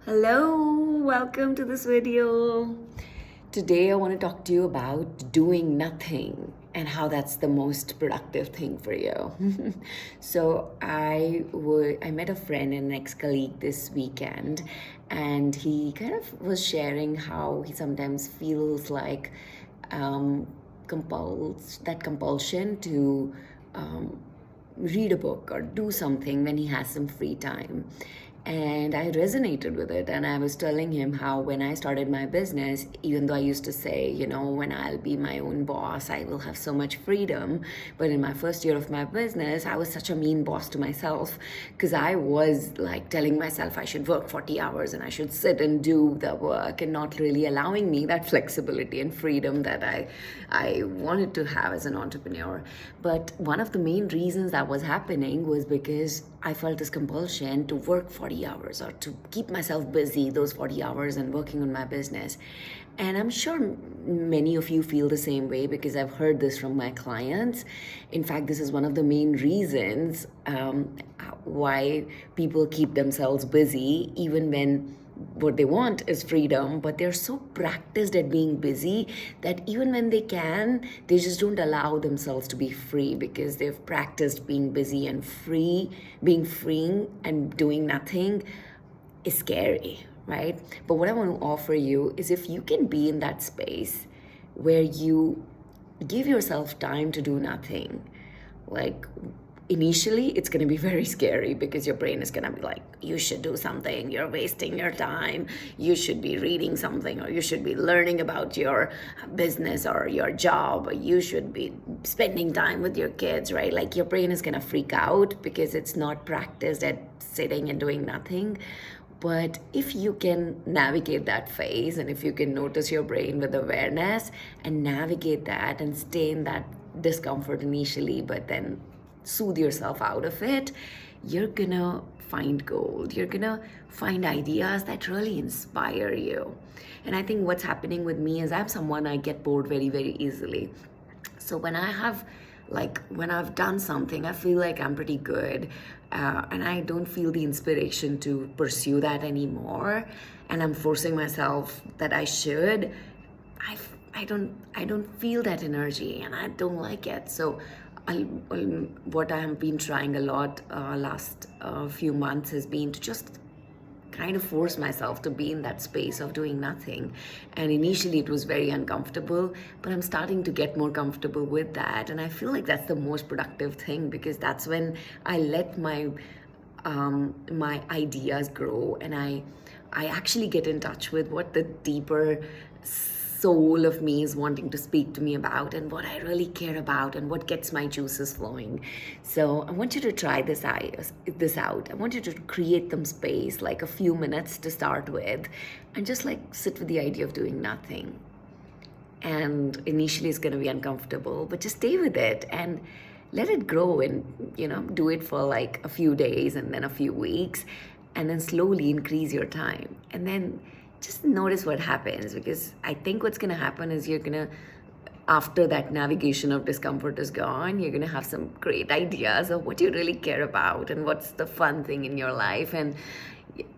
Hello, welcome to this video. Today I want to talk to you about doing nothing and how that's the most productive thing for you. I met a friend and an ex-colleague this weekend, and he kind of was sharing how he sometimes feels like compulsion to read a book or do something when he has some free time. And I resonated with it. And I was telling him how when I started my business, even though I used to say, when I'll be my own boss, I will have so much freedom. But in my first year of my business, I was such a mean boss to myself because I was like telling myself I should work 40 hours and I should sit and do the work and not really allowing me that flexibility and freedom that I wanted to have as an entrepreneur. But one of the main reasons that was happening was because I felt this compulsion to work 40 hours or to keep myself busy those 40 hours and working on my business. And I'm sure many of you feel the same way because I've heard this from my clients. In fact, this is one of the main reasons why people keep themselves busy even when what they want is freedom, but they're so practiced at being busy that even when they can, they just don't allow themselves to be free because they've practiced being busy and free. Being free and doing nothing is scary, right? But what I want to offer you is if you can be in that space where you give yourself time to do nothing, like initially it's going to be very scary because your brain is going to be like, you should do something, you're wasting your time, you should be reading something, or you should be learning about your business or your job, or you should be spending time with your kids, right? Like your brain is going to freak out because it's not practiced at sitting and doing nothing. But if you can navigate that phase and if you can notice your brain with awareness and navigate that and stay in that discomfort initially, but then soothe yourself out of it, you're gonna find gold. You're gonna find ideas that really inspire you. And I think what's happening with me is I'm someone I get bored very, very easily. So when I've done something, I feel like I'm pretty good, and I don't feel the inspiration to pursue that anymore. And I'm forcing myself that I should. I don't feel that energy, and I don't like it. So what I have been trying a lot last few months has been to just kind of force myself to be in that space of doing nothing. And initially it was very uncomfortable, but I'm starting to get more comfortable with that. And I feel like that's the most productive thing because that's when I let my ideas grow, and I actually get in touch with what the deeper soul of me is wanting to speak to me about and what I really care about and what gets my juices flowing. So I want you to try this out. I want you to create some space, like a few minutes to start with, and just like sit with the idea of doing nothing. And initially it's going to be uncomfortable, but just stay with it and let it grow, and do it for like a few days and then a few weeks, and then slowly increase your time, and then just notice what happens. Because I think what's going to happen is after that navigation of discomfort is gone, you're going to have some great ideas of what you really care about and what's the fun thing in your life. And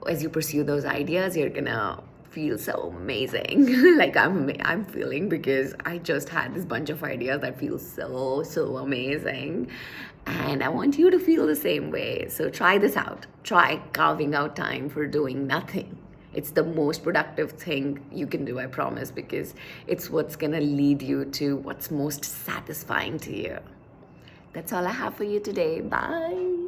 as you pursue those ideas, you're going to feel so amazing. Like I'm feeling, because I just had this bunch of ideas that feel so amazing. And I want you to feel the same way. So try this out. Try carving out time for doing nothing. It's the most productive thing you can do, I promise, because it's what's going to lead you to what's most satisfying to you. That's all I have for you today. Bye.